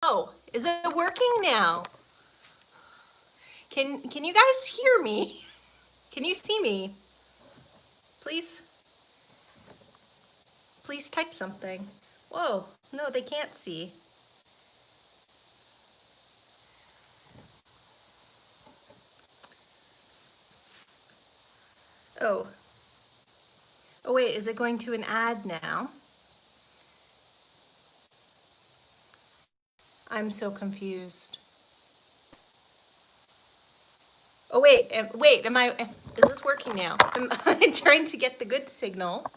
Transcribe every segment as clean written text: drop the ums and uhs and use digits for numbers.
Oh, is it working now? Can you guys hear me? Can you see me? Please type something. Whoa, no, they can't see. Oh. Oh wait, is it going to an ad now? I'm so confused. Oh wait, is this working now? Am I trying to get the good signal?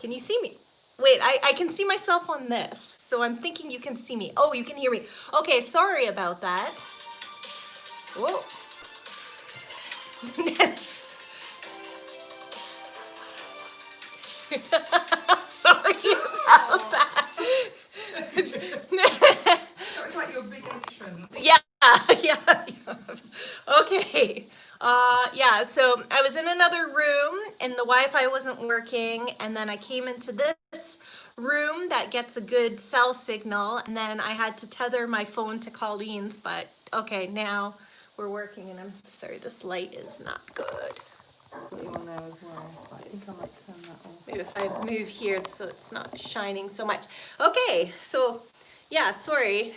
Can you see me? Wait, I can see myself on this, so I'm thinking you can see me. Oh, you can hear me. Okay, sorry about that. Whoa. Sorry about that. That was like your big entrance. Yeah. Okay. Yeah, so I was in another room and the Wi-Fi wasn't working, and then I came into this room that gets a good cell signal, and then I had to tether my phone to Colleen's, but okay, now we're working, and I'm sorry, this light is not good. Put you on there as well. I think I might turn that off. Maybe if I move here so it's not shining so much. Okay, so yeah, sorry.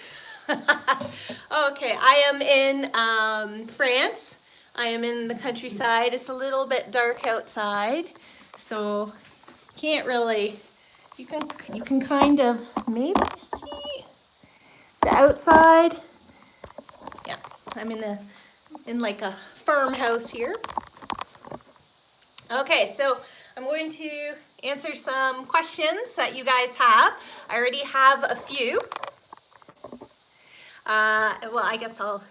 Okay, I am in France. I am in the countryside. It's a little bit dark outside, so can't really, you can kind of maybe see the outside. Yeah, I'm in like a farmhouse here. Okay, so I'm going to answer some questions that you guys have. I already have a few. Well, I guess I'll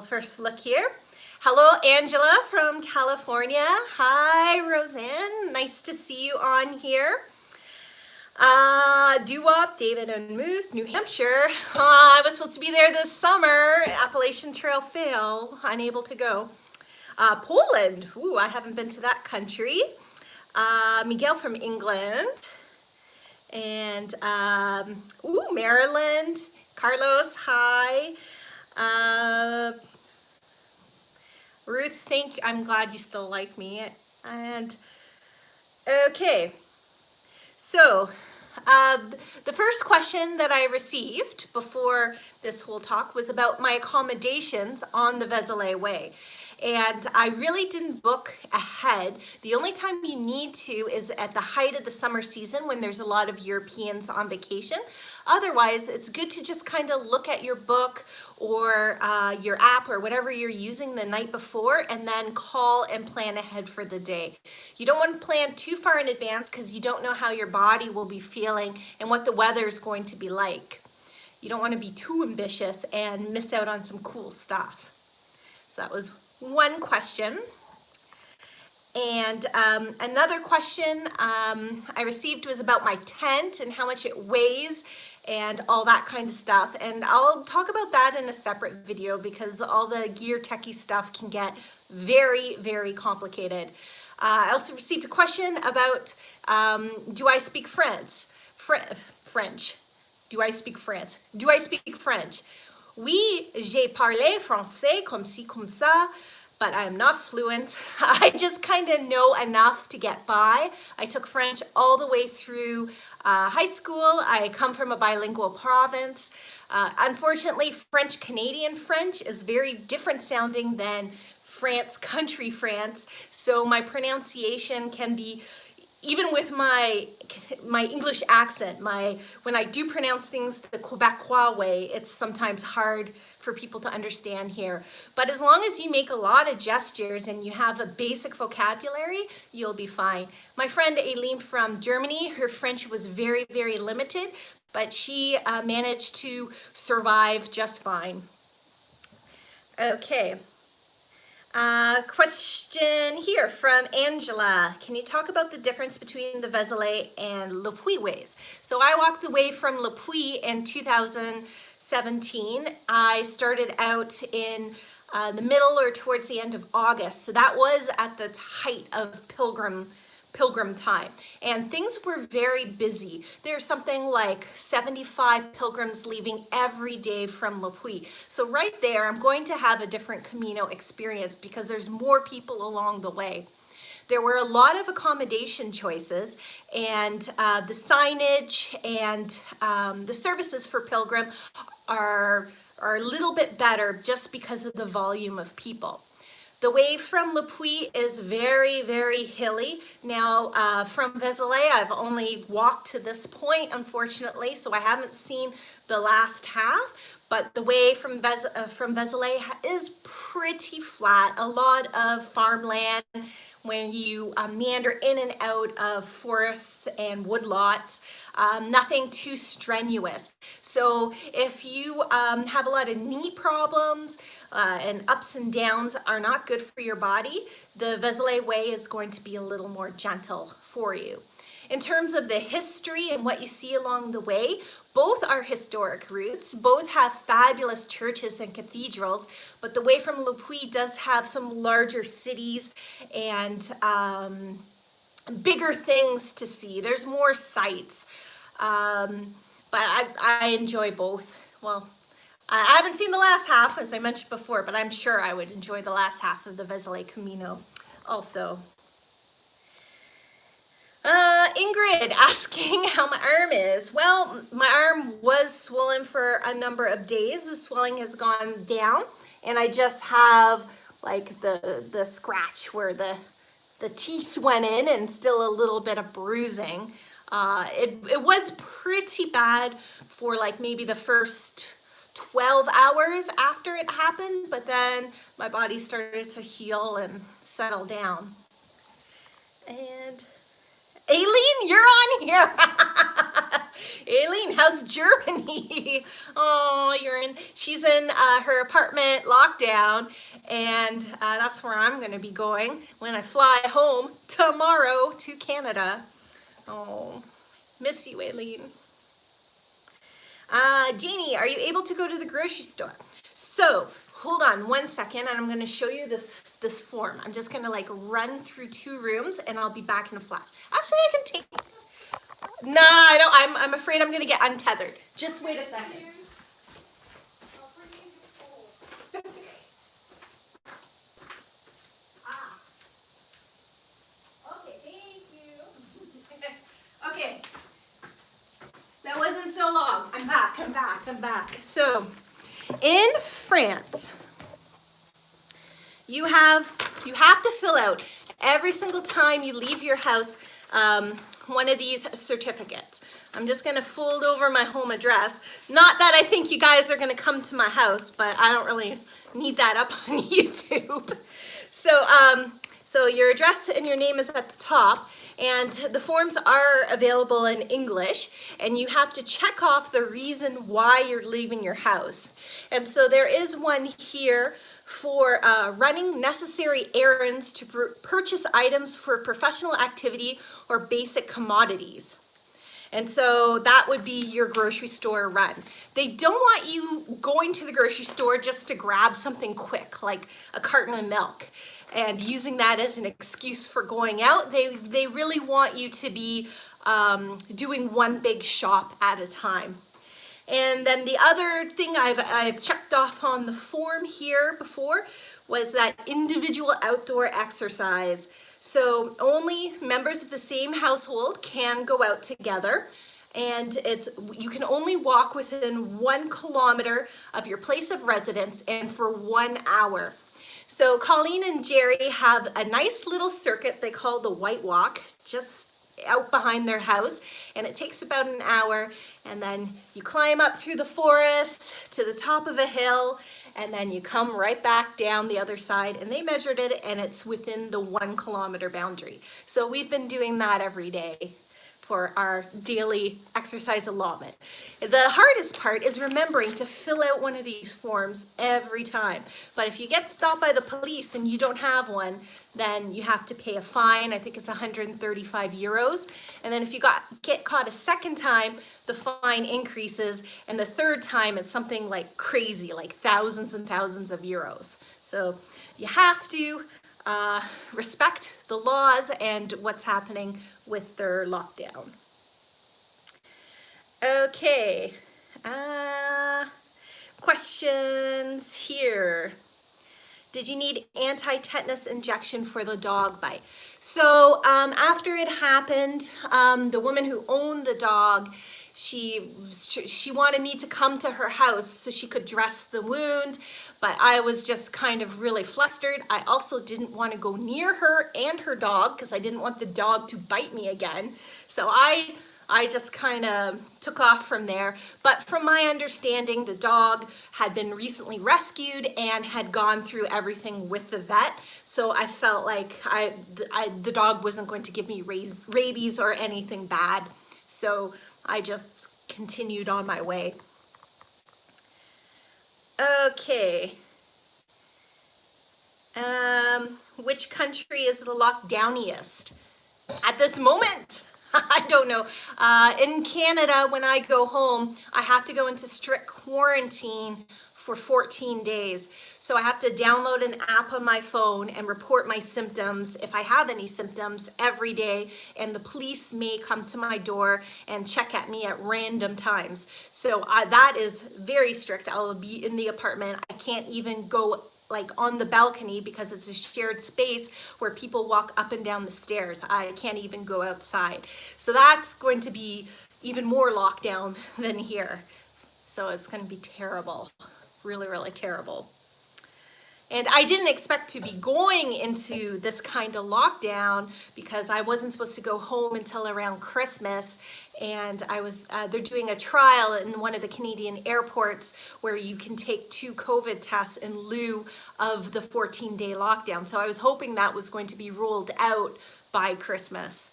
first look here. Hello, Angela from California. Hi, Roseanne. Nice to see you on here. Doo-Wop, David and Moose, New Hampshire. I was supposed to be there this summer. Appalachian Trail fail, unable to go. Poland. Ooh, I haven't been to that country. Miguel from England. And, ooh, Maryland. Carlos, hi. Ruth, I'm glad you still like me. And, okay. So, the first question that I received before this whole talk was about my accommodations on the Vezelay Way. And I really didn't book ahead. The only time you need to is at the height of the summer season when there's a lot of Europeans on vacation. Otherwise, it's good to just kind of look at your book or your app or whatever you're using the night before, and then call and plan ahead for the day. You don't want to plan too far in advance because you don't know how your body will be feeling and what the weather is going to be like. You don't want to be too ambitious and miss out on some cool stuff. So that was one question. And another question I received was about my tent and how much it weighs and all that kind of stuff. And I'll talk about that in a separate video because all the gear techie stuff can get very, very complicated. I also received a question about do I speak French? French. Do I speak French? Do I speak French? Oui, j'ai parlé français comme ci, comme ça, but I am not fluent. I just kind of know enough to get by. I took French all the way through high school. I come from a bilingual province. Unfortunately, French-Canadian French is very different sounding than France, country France, so my pronunciation can be, even with my English accent, when I do pronounce things the Quebecois way, it's sometimes hard for people to understand here. But as long as you make a lot of gestures and you have a basic vocabulary, you'll be fine. My friend Aileen from Germany, her French was very, very limited, but she managed to survive just fine. Okay. Question here from Angela. Can you talk about the difference between the Vezelay and Le Puy ways? So I walked the way from Le Puy in 2017. I started out in the middle or towards the end of August. So that was at the height of pilgrim time, and things were very busy. There's something like 75 pilgrims leaving every day from Le Puy. So right there, I'm going to have a different Camino experience because there's more people along the way. There were a lot of accommodation choices, and the signage and the services for pilgrim are a little bit better just because of the volume of people. The way from Le Puy is very, very hilly. Now, from Vezelay, I've only walked to this point, unfortunately, so I haven't seen the last half, but the way from Vezelay is pretty flat. A lot of farmland when you meander in and out of forests and woodlots. Nothing too strenuous. So if you have a lot of knee problems and ups and downs are not good for your body, the Vezelay way is going to be a little more gentle for you. In terms of the history and what you see along the way, both are historic routes, both have fabulous churches and cathedrals, but the way from Le Puy does have some larger cities and bigger things to see. There's more sights, but I enjoy both. Well, I haven't seen the last half, as I mentioned before, but I'm sure I would enjoy the last half of the Vezelay Camino also. Ingrid asking how my arm is. Well, my arm was swollen for a number of days. The swelling has gone down, and I just have like the scratch where the teeth went in and still a little bit of bruising. It was pretty bad for like maybe the first 12 hours after it happened, but then my body started to heal and settle down. And Aileen, you're on here. Aileen, how's Germany? Oh, she's in her apartment lockdown, and that's where I'm gonna be going when I fly home tomorrow to Canada. Oh, miss you, Aileen. Janie, are you able to go to the grocery store? So, hold on 1 second, and I'm gonna show you this form. I'm just gonna like run through 2 rooms, and I'll be back in a flash. Actually, I can take. No, I don't. I'm afraid I'm gonna get untethered. Just wait a second. Okay, thank you. Okay. That wasn't so long. I'm back. So, in France, you have to fill out every single time you leave your house one of these certificates. I'm just gonna fold over my home address. Not that I think you guys are gonna come to my house, but I don't really need that up on YouTube. So your address and your name is at the top, and the forms are available in English, and you have to check off the reason why you're leaving your house. And so there is one here for running necessary errands to purchase items for professional activity or basic commodities. And so that would be your grocery store run. They don't want you going to the grocery store just to grab something quick, like a carton of milk, and using that as an excuse for going out. They really want you to be doing one big shop at a time. And then the other thing I've checked off on the form here before was that individual outdoor exercise. So only members of the same household can go out together, and you can only walk within 1 kilometer of your place of residence and for 1 hour. So Colleen and Jerry have a nice little circuit they call the White Walk, just out behind their house, and it takes about an hour, and then you climb up through the forest to the top of a hill, and then you come right back down the other side, and they measured it, and it's within the 1 kilometer boundary. So we've been doing that every day for our daily exercise allotment. The hardest part is remembering to fill out one of these forms every time. But if you get stopped by the police and you don't have one, then you have to pay a fine. I think it's 135 euros. And then if you get caught a second time, the fine increases. And the third time, it's something like crazy, like thousands and thousands of euros. So you have to respect the laws and what's happening with their lockdown. Okay, questions here. Did you need anti-tetanus injection for the dog bite? So after it happened, the woman who owned the dog, she wanted me to come to her house so she could dress the wound, but I was just kind of really flustered. I also didn't want to go near her and her dog because I didn't want the dog to bite me again. So I just kind of took off from there. But from my understanding, the dog had been recently rescued and had gone through everything with the vet. So I felt like the dog wasn't going to give me rabies or anything bad. So I just continued on my way. Okay. Which country is the lockdowniest? At this moment, I don't know. In Canada, when I go home, I have to go into strict quarantine for 14 days. So I have to download an app on my phone and report my symptoms if I have any symptoms every day. And the police may come to my door and check at me at random times. So that is very strict. I'll be in the apartment. I can't even go like on the balcony because it's a shared space where people walk up and down the stairs. I can't even go outside. So that's going to be even more lockdown than here. So it's going to be terrible, really, really terrible. And I didn't expect to be going into this kind of lockdown because I wasn't supposed to go home until around Christmas. And they're doing a trial in one of the Canadian airports where you can take 2 COVID tests in lieu of the 14-day lockdown. So I was hoping that was going to be ruled out by Christmas.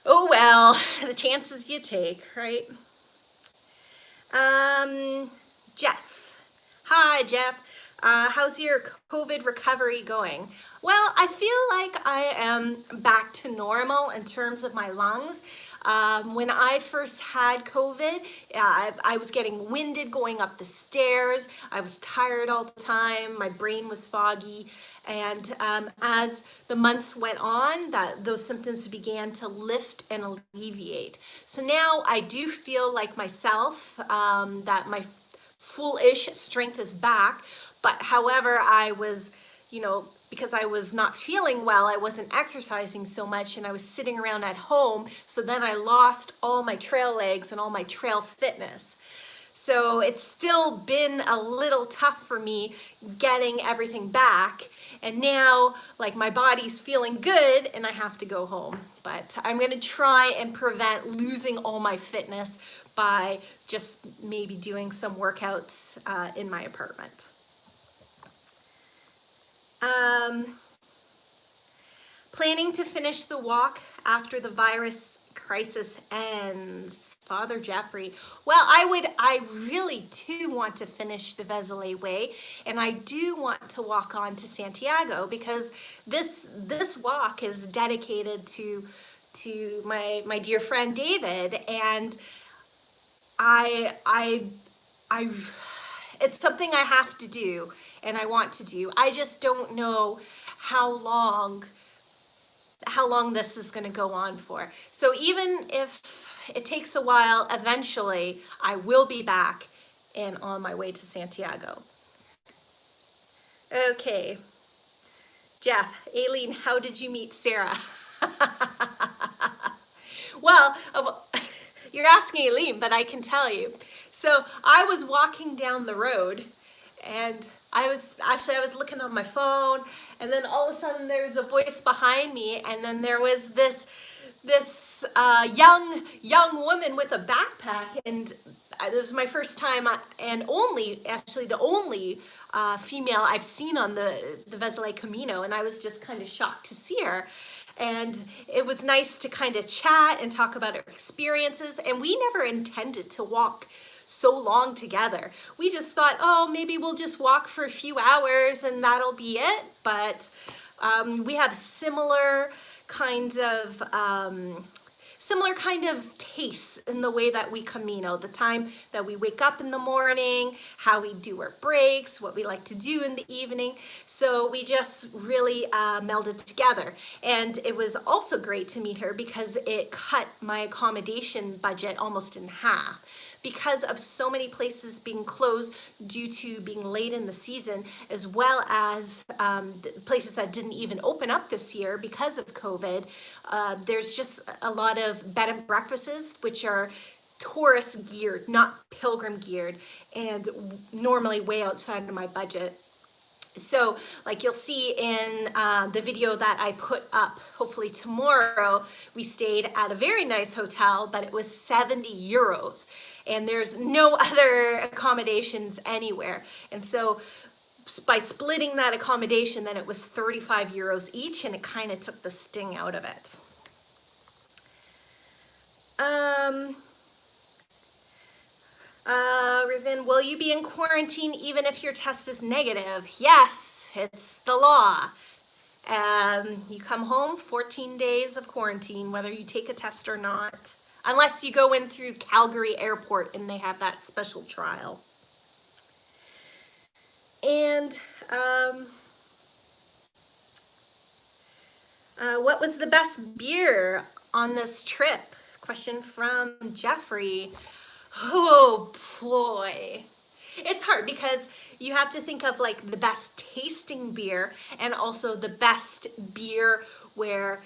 Oh well, the chances you take, right? Jeff. Hi, Jeff. How's your COVID recovery going? Well, I feel like I am back to normal in terms of my lungs. When I first had COVID, I was getting winded going up the stairs. I was tired all the time. My brain was foggy. And as the months went on, those symptoms began to lift and alleviate. So now I do feel like myself, that my full-ish strength is back. But however, I was, because I was not feeling well, I wasn't exercising so much and I was sitting around at home. So then I lost all my trail legs and all my trail fitness. So it's still been a little tough for me getting everything back. And now, like, my body's feeling good and I have to go home. But I'm going to try and prevent losing all my fitness by just maybe doing some workouts in my apartment. Planning to finish the walk after the virus crisis ends. Father Jeffrey. Well, I really do want to finish the Vezelay Way, and I do want to walk on to Santiago because this walk is dedicated to my dear friend David, and it's something I have to do and I want to do. I just don't know how long this is going to go on for. So even if it takes a while, eventually I will be back and on my way to Santiago. Okay. Jeff, Aileen, how did you meet Sara? Well, you're asking Aileen, but I can tell you. So I was walking down the road and I was looking on my phone, and then all of a sudden there's a voice behind me, and then there was this young woman with a backpack, and it was my first time and the only female I've seen on the Vezelay Camino, and I was just kind of shocked to see her. And it was nice to kind of chat and talk about our experiences, and we never intended to walk so long together. We just thought, oh, maybe we'll just walk for a few hours and that'll be it. But we have similar kinds of similar kind of tastes in the way that we Camino, the time that we wake up in the morning, how we do our breaks, what we like to do in the evening. So we just really melded together. And it was also great to meet her because it cut my accommodation budget almost in half. Because of so many places being closed due to being late in the season, as well as places that didn't even open up this year because of COVID, there's just a lot of bed and breakfasts, which are tourist geared, not pilgrim geared, and normally way outside of my budget. So like you'll see in the video that I put up hopefully tomorrow, we stayed at a very nice hotel, but it was 70 euros and there's no other accommodations anywhere. And so by splitting that accommodation, then it was 35 euros each, and it kind of took the sting out of it. Rizin, will you be in quarantine even if your test is negative? Yes, it's the law. You come home, 14 days of quarantine, whether you take a test or not, unless you go in through Calgary Airport and they have that special trial. And what was the best beer on this trip? Question from Jeffrey. Oh boy. It's hard because you have to think of like the best tasting beer and also the best beer where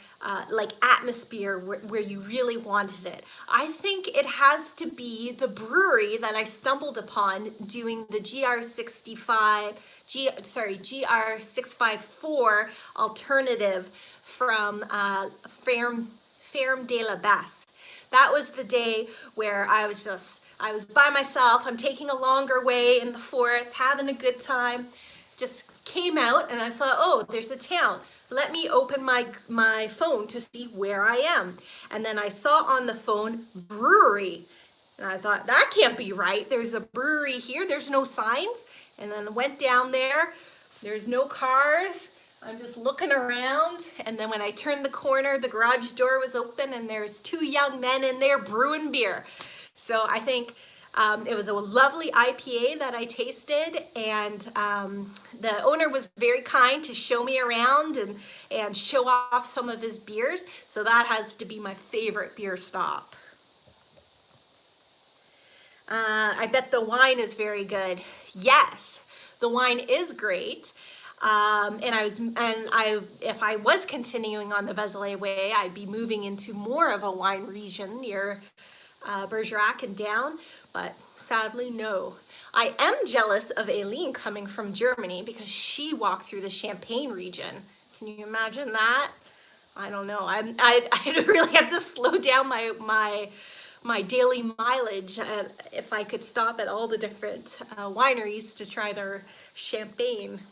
like atmosphere where you really wanted it. I think it has to be the brewery that I stumbled upon doing the GR654 alternative from Ferme de la Basse. That was the day where I was by myself. I'm taking a longer way in the forest, having a good time. Just came out and I saw, oh, there's a town. Let me open my phone to see where I am. And then I saw on the phone brewery. And I thought, that can't be right. There's a brewery here. There's no signs. And then went down there. There's no cars. I'm just looking around, and then when I turned the corner, the garage door was open and there's two young men in there brewing beer. So I think it was a lovely IPA that I tasted, and the owner was very kind to show me around and show off some of his beers. So that has to be my favorite beer stop. I bet the wine is very good. Yes, the wine is great. If I was continuing on the Vezelay way, I'd be moving into more of a wine region near Bergerac and down, but sadly, no. I am jealous of Aileen coming from Germany because she walked through the Champagne region. Can you imagine that? I don't know. I'd really have to slow down my daily mileage if I could stop at all the different wineries to try their champagne.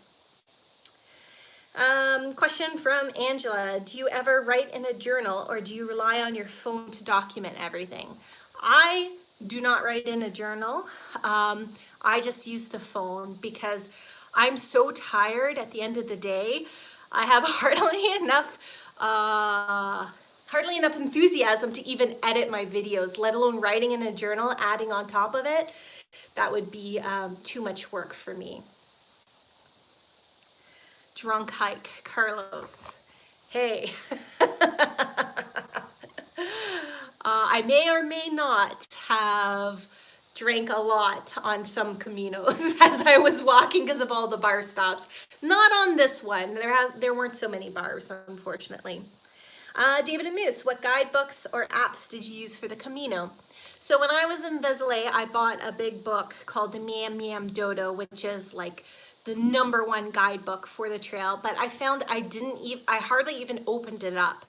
Question from Angela. Do you ever write in a journal or do you rely on your phone to document everything? I do not write in a journal. I just use the phone because I'm so tired at the end of the day. I have hardly enough enthusiasm to even edit my videos, let alone writing in a journal, adding on top of it. That would be too much work for me. Drunk hike, Carlos. Hey. I may or may not have drank a lot on some Caminos as I was walking because of all the bar stops. Not on this one. There weren't so many bars, unfortunately. David and Moose, what guidebooks or apps did you use for the Camino? So when I was in Vezelay, I bought a big book called the Miyamim Dodo, which is like the #1 guidebook for the trail, but I found I hardly even opened it up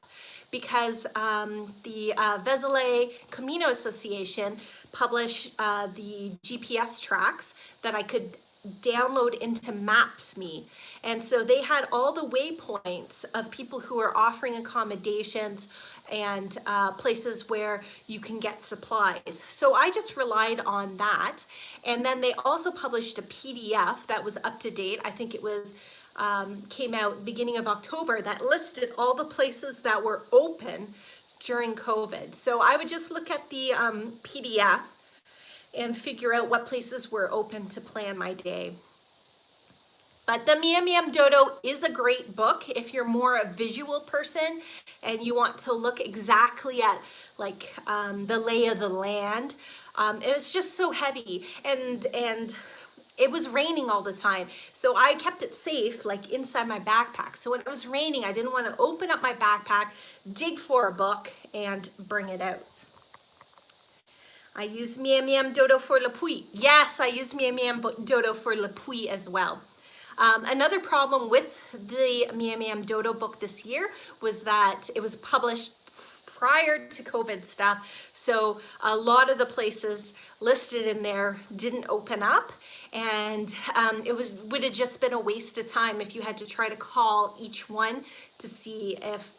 because the Vezelay Camino Association published the GPS tracks that I could download into Maps.me. And so they had all the waypoints of people who are offering accommodations and places where you can get supplies. So I just relied on that. And then they also published a PDF that was up to date. I think it was came out beginning of October that listed all the places that were open during COVID. So I would just look at the PDF and figure out what places were open to plan my day. But the Miyam Dodo is a great book if you're more a visual person and you want to look exactly at like the lay of the land. It was just so heavy and it was raining all the time. So I kept it safe like inside my backpack. So when it was raining, I didn't want to open up my backpack, dig for a book and bring it out. I use Miyam Dodo for Le Puy. Yes, I use Miyam Dodo for Le Puy as well. Another problem with the Miyam Dodo book this year was that it was published prior to COVID stuff. So a lot of the places listed in there didn't open up, and would have just been a waste of time if you had to try to call each one to see if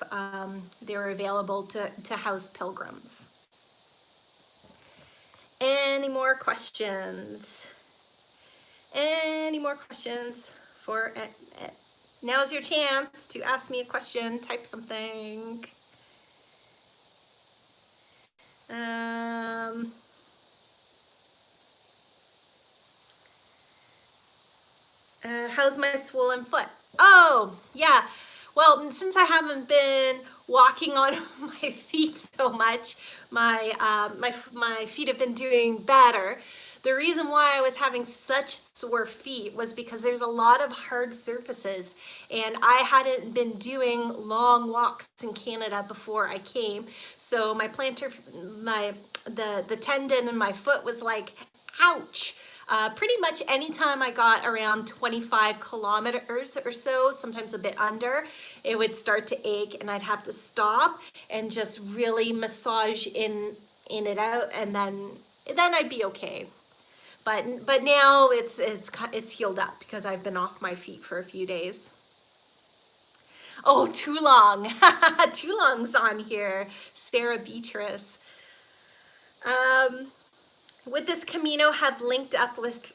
they were available to house pilgrims. Any more questions? Any more questions? Now's your chance to ask me a question. Type something. How's my swollen foot? Oh, yeah. Well, since I haven't been walking on my feet so much, my feet have been doing better. The reason why I was having such sore feet was because there's a lot of hard surfaces, and I hadn't been doing long walks in Canada before I came. So my plantar, the tendon in my foot was like, ouch. Pretty much anytime I got around 25 kilometers or so, sometimes a bit under, it would start to ache and I'd have to stop and just really massage in it out, and then I'd be okay. But now it's healed up because I've been off my feet for a few days. Oh, too long. Too long's on here. Sarah Beatrice. Would this Camino have linked up with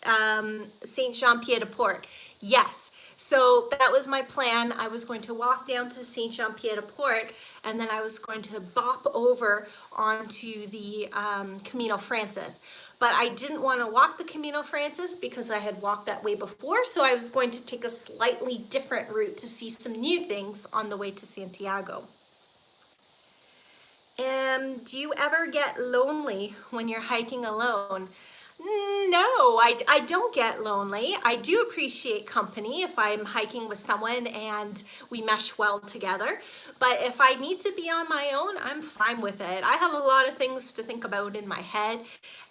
Saint Jean-Pied-de-Port? Yes. So that was my plan. I was going to walk down to Saint Jean-Pied-de-Port, and then I was going to bop over onto the Camino Francis. But I didn't want to walk the Camino Francis because I had walked that way before, so I was going to take a slightly different route to see some new things on the way to Santiago. Do you ever get lonely when you're hiking alone? No, I don't get lonely. I do appreciate company if I'm hiking with someone and we mesh well together. But if I need to be on my own, I'm fine with it. I have a lot of things to think about in my head.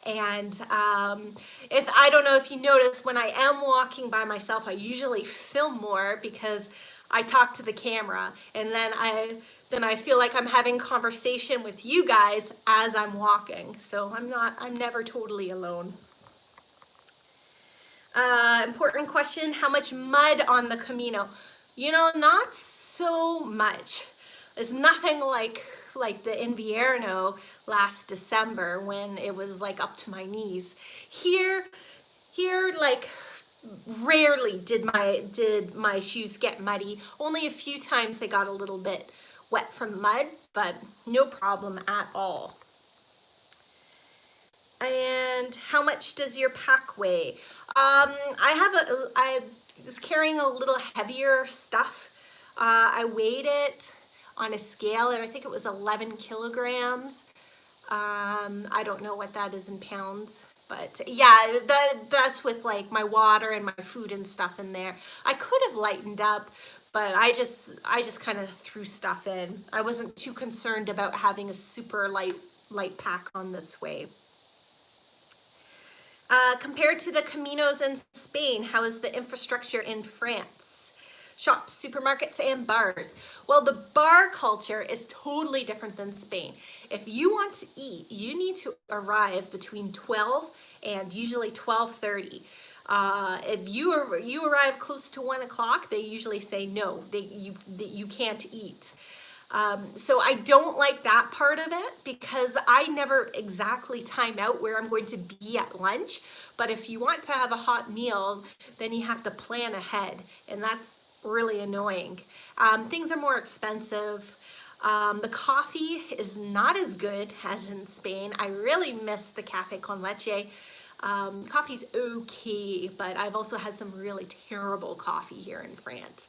And I don't know if you notice, when I am walking by myself, I usually film more because I talk to the camera, and then I feel like I'm having conversation with you guys as I'm walking. So I'm never totally alone. Important question, how much mud on the Camino? You know, not so much. There's nothing like the Invierno last December when it was like up to my knees. Here like rarely did my shoes get muddy. Only a few times they got a little bit wet from mud, but no problem at all. And how much does your pack weigh? I was carrying a little heavier stuff. I weighed it on a scale, and I think it was 11 kilograms. I don't know what that is in pounds, but yeah, that's with like my water and my food and stuff in there. I could have lightened up, but I just kind of threw stuff in. I wasn't too concerned about having a super light pack on this way. Compared to the Caminos in Spain, how is the infrastructure in France? Shops, supermarkets, and bars. Well, the bar culture is totally different than Spain. If you want to eat, you need to arrive between 12 and usually 12:30. If you arrive close to 1 o'clock, they usually say no, you can't eat. So I don't like that part of it because I never exactly time out where I'm going to be at lunch. But if you want to have a hot meal, then you have to plan ahead, and that's really annoying. Things are more expensive. The coffee is not as good as in Spain. I really miss the cafe con leche. Coffee's okay, but I've also had some really terrible coffee here in France.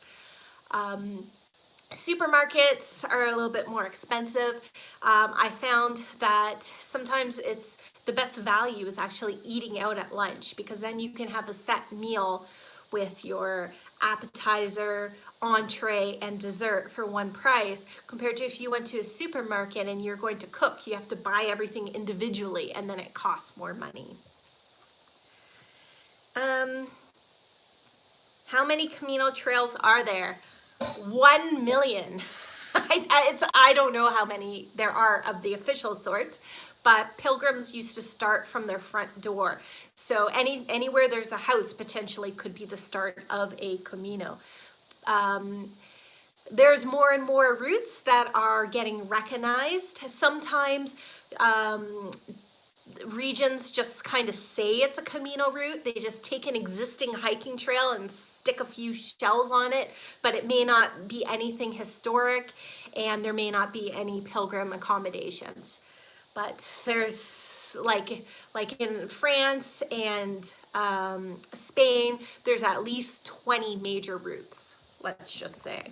Supermarkets are a little bit more expensive. I found that sometimes it's the best value is actually eating out at lunch, because then you can have a set meal with your appetizer, entree, and dessert for one price, compared to if you went to a supermarket and you're going to cook, you have to buy everything individually and then it costs more money. How many communal trails are there? 1 million. I don't know how many there are of the official sorts, but pilgrims used to start from their front door. So anywhere there's a house potentially could be the start of a Camino. There's more and more routes that are getting recognized. Sometimes regions just kind of say it's a Camino route. They just take an existing hiking trail and stick a few shells on it, but it may not be anything historic and there may not be any pilgrim accommodations. But there's like in France and Spain, there's at least 20 major routes, let's just say.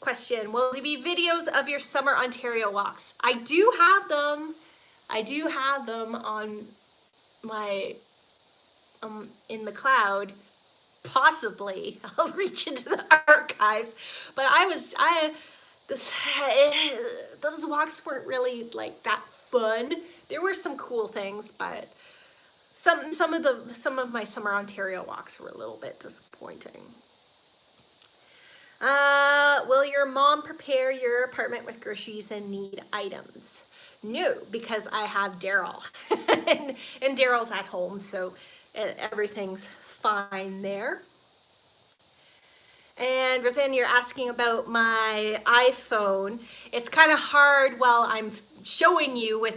Question, will there be videos of your summer Ontario walks? I do have them. I do have them on my, in the cloud, possibly. I'll reach into the archives, but those walks weren't really like that fun. There were some cool things, but some of my summer Ontario walks were a little bit disappointing. Will your mom prepare your apartment with groceries and need items? No, because I have Daryl and Daryl's at home, so everything's fine there. And Roseanne, you're asking about my iPhone. It's kind of hard while I'm showing you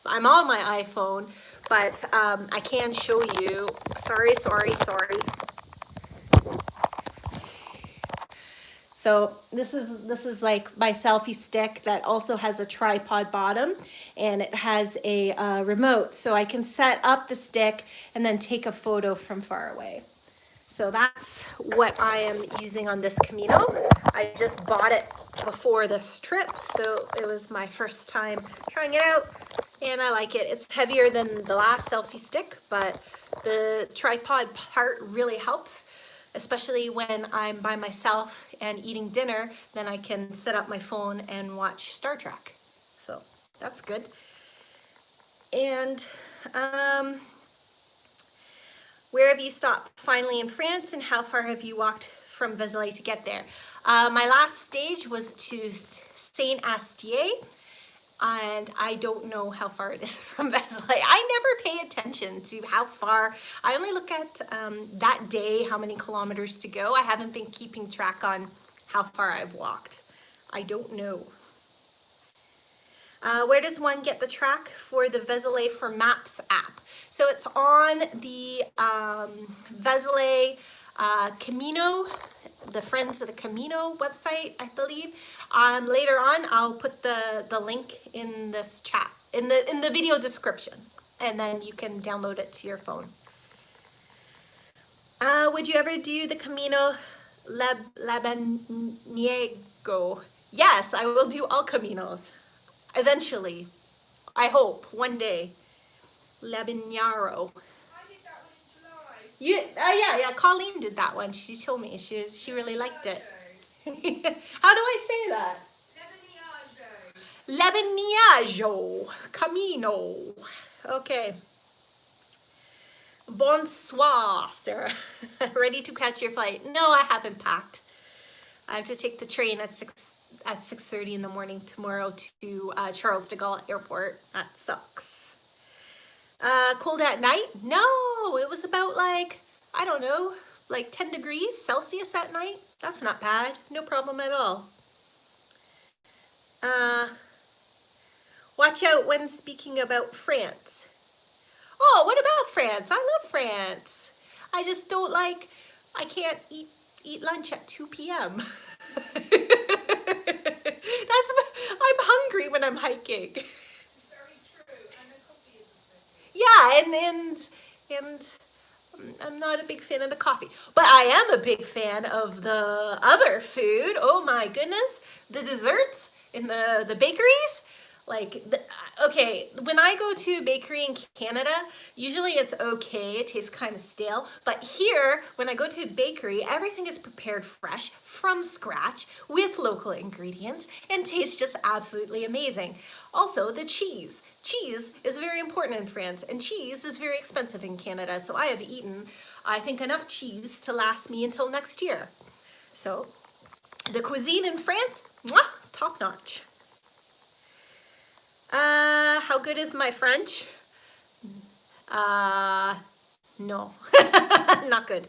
I'm on my iPhone, but I can show you. Sorry. So this is like my selfie stick that also has a tripod bottom, and it has a remote, so I can set up the stick and then take a photo from far away. So that's what I am using on this Camino. I just bought it before this trip, so it was my first time trying it out, and I like it. It's heavier than the last selfie stick, but the tripod part really helps. Especially when I'm by myself and eating dinner, then I can set up my phone and watch Star Trek. So that's good. And where have you stopped finally in France, and how far have you walked from Vezelay to get there? My last stage was to Saint Astier, and I don't know how far it is from Vezelay. I never pay attention to how far. I only look at that day, how many kilometers to go. I haven't been keeping track on how far I've walked. I don't know. Where does one get the track for the Vezelay for Maps app? So it's on the Vezelay Camino, the Friends of the Camino website, I believe. Later on, I'll put the link in this chat, in the video description, and then you can download it to your phone. Would you ever do the Camino Labaniego? Yes, I will do all Caminos. Eventually. I hope, one day. Labanero. Yeah, Colleen did that one. She told me she really liked it. How do I say that? Labaniajo. Camino. Okay. Bonsoir, Sarah. Ready to catch your flight? No, I haven't packed. I have to take the train at 6:30 in the morning tomorrow to Charles de Gaulle Airport. That sucks. Cold at night? No, it was about like, I don't know, like 10 degrees Celsius at night. That's not bad. No problem at all. Watch out when speaking about France. Oh, what about France? I love France. I just don't like, I can't eat eat lunch at 2 p.m. I'm hungry when I'm hiking. Very true. And the coffee isn't Yeah, and I'm not a big fan of the coffee, but I am a big fan of the other food. Oh my goodness, the desserts in the bakeries. Okay, when I go to a bakery in Canada, usually it's okay, it tastes kind of stale, but here, when I go to a bakery, everything is prepared fresh, from scratch, with local ingredients, and tastes just absolutely amazing. Also, the cheese. Cheese is very important in France, and cheese is very expensive in Canada, so I have eaten, I think, enough cheese to last me until next year. So, the cuisine in France, mwah, top notch. How good is my French? No, not good.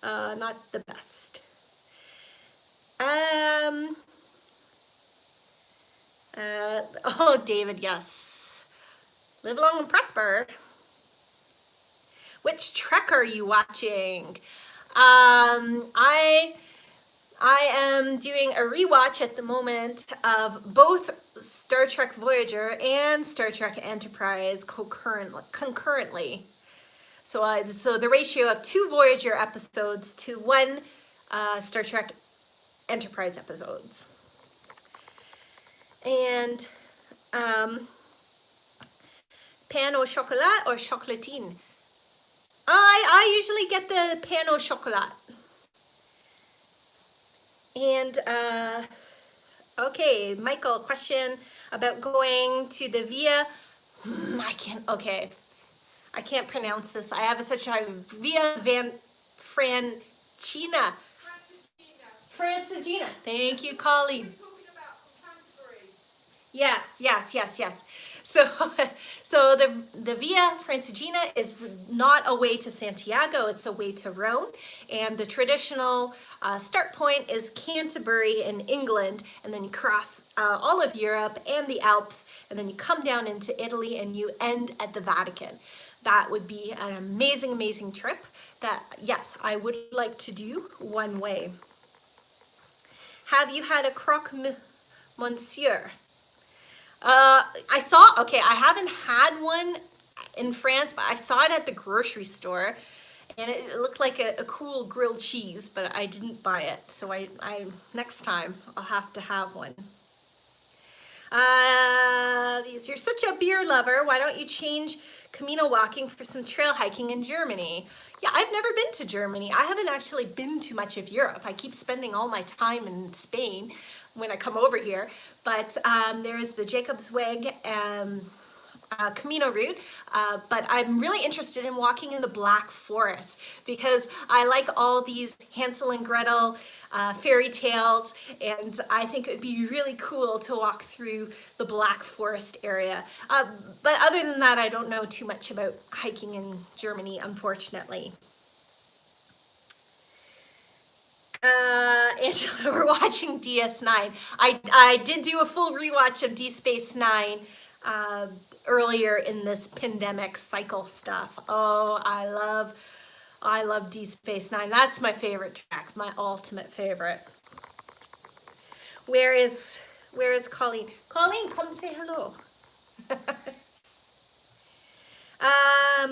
Not the best. Oh, David, yes. Live long and prosper. Which Trek are you watching? I am doing a rewatch at the moment of both Star Trek Voyager and Star Trek Enterprise concurrently. So the ratio of 2 Voyager episodes to 1 Star Trek Enterprise episodes. And pain au chocolat or chocolatine? I usually get the pain au chocolat. And, okay, Michael, question about going to the Via, I can't pronounce this. I have such a Via Francina. Francina. Thank you, Colleen. Yes. So the Via Francigena is not a way to Santiago, it's a way to Rome. And the traditional start point is Canterbury in England, and then you cross all of Europe and the Alps, and then you come down into Italy and you end at the Vatican. That would be an amazing, amazing trip that, yes, I would like to do one way. Have you had a croque monsieur? I haven't had one in France, but I saw it at the grocery store, and it looked like a cool grilled cheese, but I didn't buy it. So I next time I'll have to have one. You're such a beer lover. Why don't you change Camino walking for some trail hiking in Germany? Yeah, I've never been to Germany. I haven't actually been to much of Europe. I keep spending all my time in Spain when I come over here. But there's the Jakobsweg Camino route, but I'm really interested in walking in the Black Forest because I like all these Hansel and Gretel fairy tales, and I think it would be really cool to walk through the Black Forest area. But other than that, I don't know too much about hiking in Germany, unfortunately. Angela, we're watching DS9. I did do a full rewatch of Deep Space Nine earlier in this pandemic cycle stuff. Oh, I love Deep Space Nine. That's my favorite track, my ultimate favorite. Where is Colleen? Colleen, come say hello.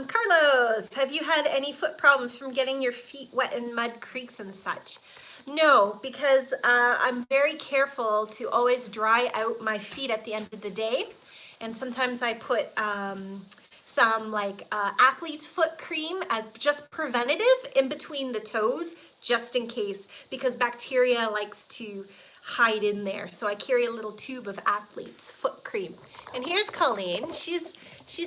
Carlos, have you had any foot problems from getting your feet wet in mud creeks and such? No, because I'm very careful to always dry out my feet at the end of the day. And sometimes I put some athlete's foot cream as just preventative in between the toes, just in case, because bacteria likes to hide in there. So I carry a little tube of athlete's foot cream. And here's Colleen. She's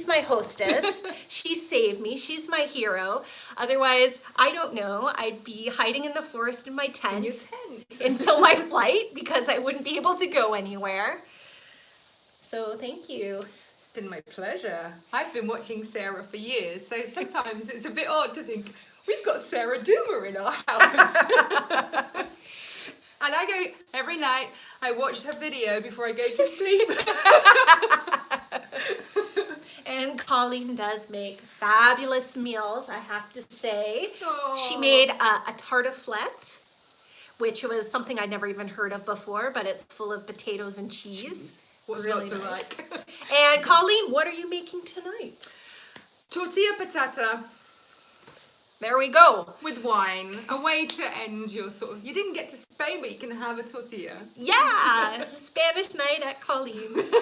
my hostess. She saved me. She's my hero. Otherwise, I don't know. I'd be hiding in the forest in my tent, in your tent. until my flight because I wouldn't be able to go anywhere. So thank you. It's been my pleasure. I've been watching Sara for years, so sometimes it's a bit odd to think, we've got Sara Doomer in our house. And I go, every night, I watch her video before I go to sleep. And Colleen does make fabulous meals, I have to say. Aww. She made a tartiflette which was something I'd never even heard of before, but it's full of potatoes and cheese. What's Really not to nice. like? And Colleen, what are you making tonight? Tortilla patata There we go. with wine. A way to end your sort of, you didn't get to Spain, but you can have a tortilla. Yeah, Spanish night at Colleen's.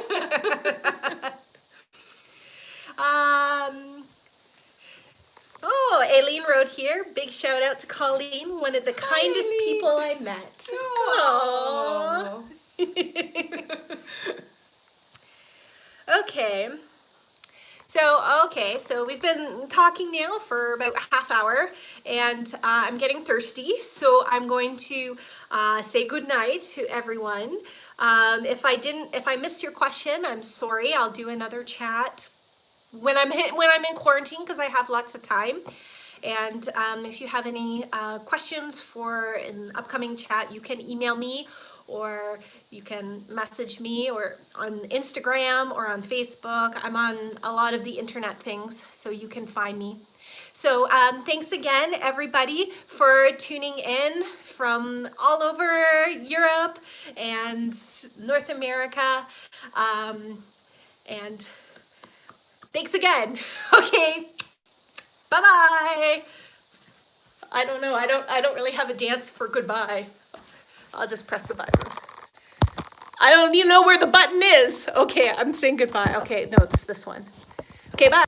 Oh, Aileen wrote here, big shout out to Colleen, one of the kindest Aileen. people I met. Aww. Okay. So we've been talking now for about a half hour, and I'm getting thirsty, so I'm going to say goodnight to everyone. If I missed your question, I'm sorry. I'll do another chat when I'm in quarantine, because I have lots of time. And if you have any questions for an upcoming chat, you can email me, or you can message me, or on Instagram or on Facebook. I'm on a lot of the internet things, so you can find me. So thanks again, everybody, for tuning in from all over Europe and North America. And thanks again. Okay. Bye-bye. I don't know. I don't really have a dance for goodbye. I'll just press the button. I don't even know where the button is. Okay, I'm saying goodbye. Okay, no, it's this one. Okay, bye.